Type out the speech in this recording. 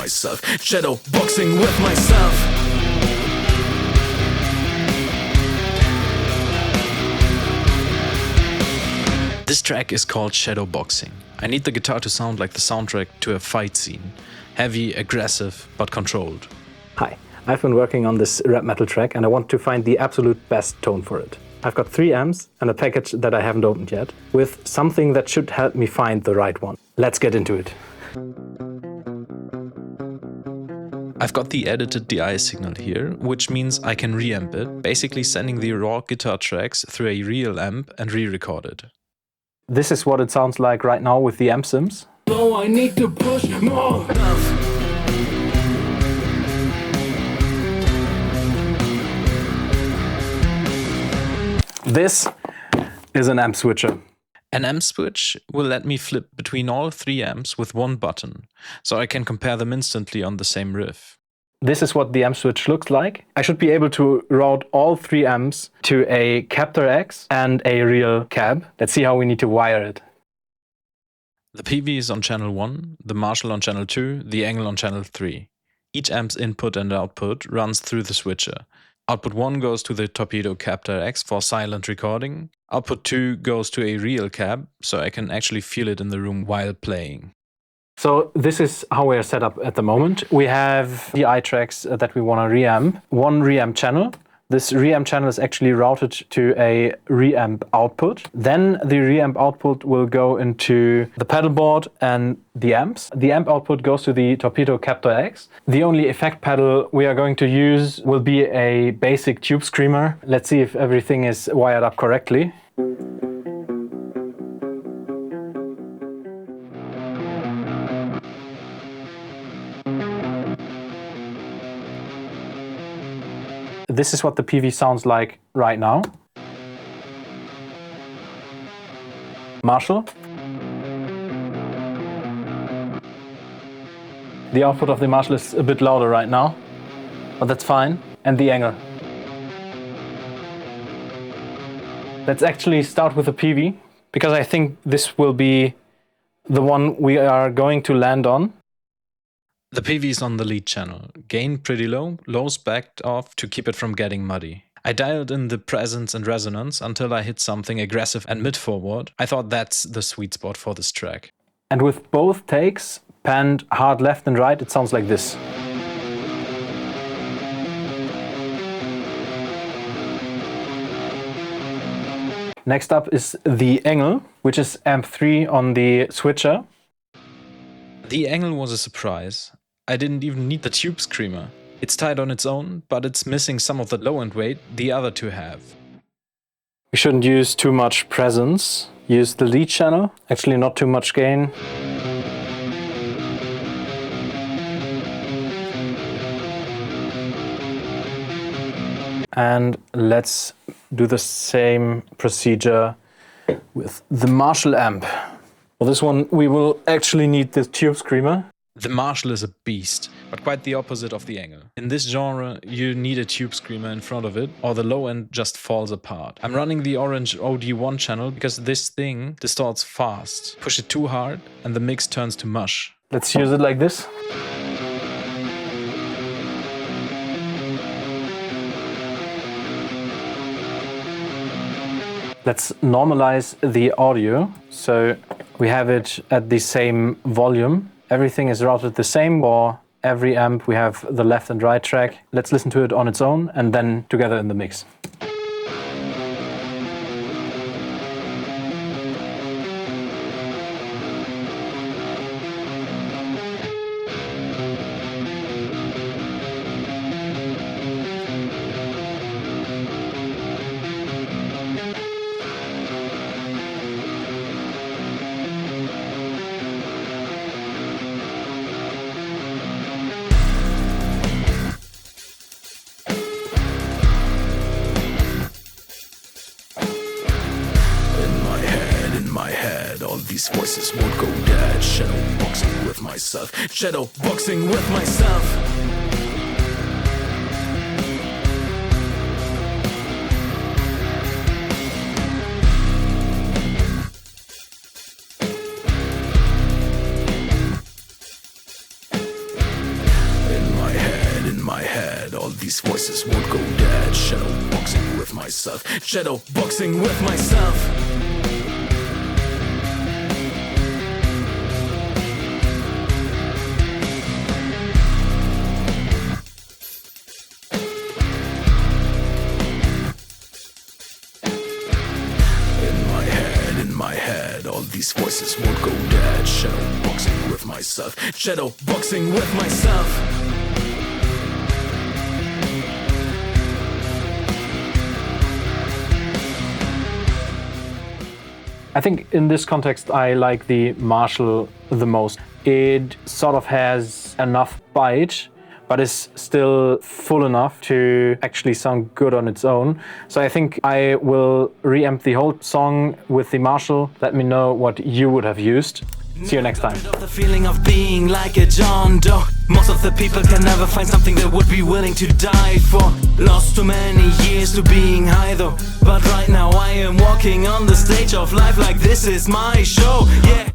myself, shadow boxing with myself. This track is called Shadow Boxing. I need the guitar to sound like the soundtrack to a fight scene. Heavy, aggressive, but controlled. Hi, I've been working on this rap metal track and I want to find the absolute best tone for it. I've got 3 amps and a package that I haven't opened yet, with something that should help me find the right one. Let's get into it. I've got the edited DI signal here, which means I can reamp it, basically sending the raw guitar tracks through a real amp and re-record it. This is what it sounds like right now with the amp sims. No, I need to push more. This is an amp switcher. An amp switch will let me flip between all 3 amps with one button, so I can compare them instantly on the same riff. This is what the amp switch looks like. I should be able to route all 3 amps to a Captor X and a real cab. Let's see how we need to wire it. The Peavey is on channel 1, the Marshall on channel 2, the ENGL on channel 3. Each amp's input and output runs through the switcher. Output 1 goes to the Torpedo Captor X for silent recording. Output 2 goes to a real cab, so I can actually feel it in the room while playing. So this is how we are set up at the moment. We have DI tracks that we want to reamp. One reamp channel. This reamp channel is actually routed to a reamp output. Then the reamp output will go into the pedal board and the amps. The amp output goes to the Torpedo Captor X. The only effect pedal we are going to use will be a basic tube screamer. Let's see if everything is wired up correctly. This is what the Peavey sounds like right now. Marshall. The output of the Marshall is a bit louder right now, but that's fine. And the ENGL. Let's actually start with the Peavey, because I think this will be the one we are going to land on. The Peavey is on the lead channel. Gain pretty low, lows backed off to keep it from getting muddy. I dialed in the presence and resonance until I hit something aggressive and mid-forward. I thought that's the sweet spot for this track. And with both takes, panned hard left and right, it sounds like this. Next up is the ENGL, which is amp 3 on the switcher. The ENGL was a surprise. I didn't even need the tube screamer. It's tight on its own, but it's missing some of the low-end weight the other two have. We shouldn't use too much presence. Use the lead channel, actually not too much gain. And let's do the same procedure with the Marshall amp. For this one, we will actually need the tube screamer. The Marshall is a beast, but quite the opposite of the ENGL. In this genre, you need a tube screamer in front of it, or the low end just falls apart. I'm running the orange OD1 channel because this thing distorts fast. Push it too hard, and the mix turns to mush. Let's use it like this. Let's normalize the audio, so we have it at the same volume. Everything is routed the same. For every amp we have the left and right track. Let's listen to it on its own and then together in the mix. These voices won't go dead. Shadow boxing with myself. Shadow boxing with myself. all these voices won't go dead. Shadow boxing with myself, shadow boxing with myself. In my head, all these voices won't go dead. Shadow boxing with myself, shadow boxing with myself. I think in this context I like the Marshall the most. It sort of has enough bite, but is still full enough to actually sound good on its own. So I think I will reamp the whole song with the Marshall. Let me know what you would have used. See you next time. The feeling of being like a John Doe. Most of the people can never find something they would be willing to die for. Lost too many years to being high though. But right now I am walking on the stage of life like this is my show. Yeah.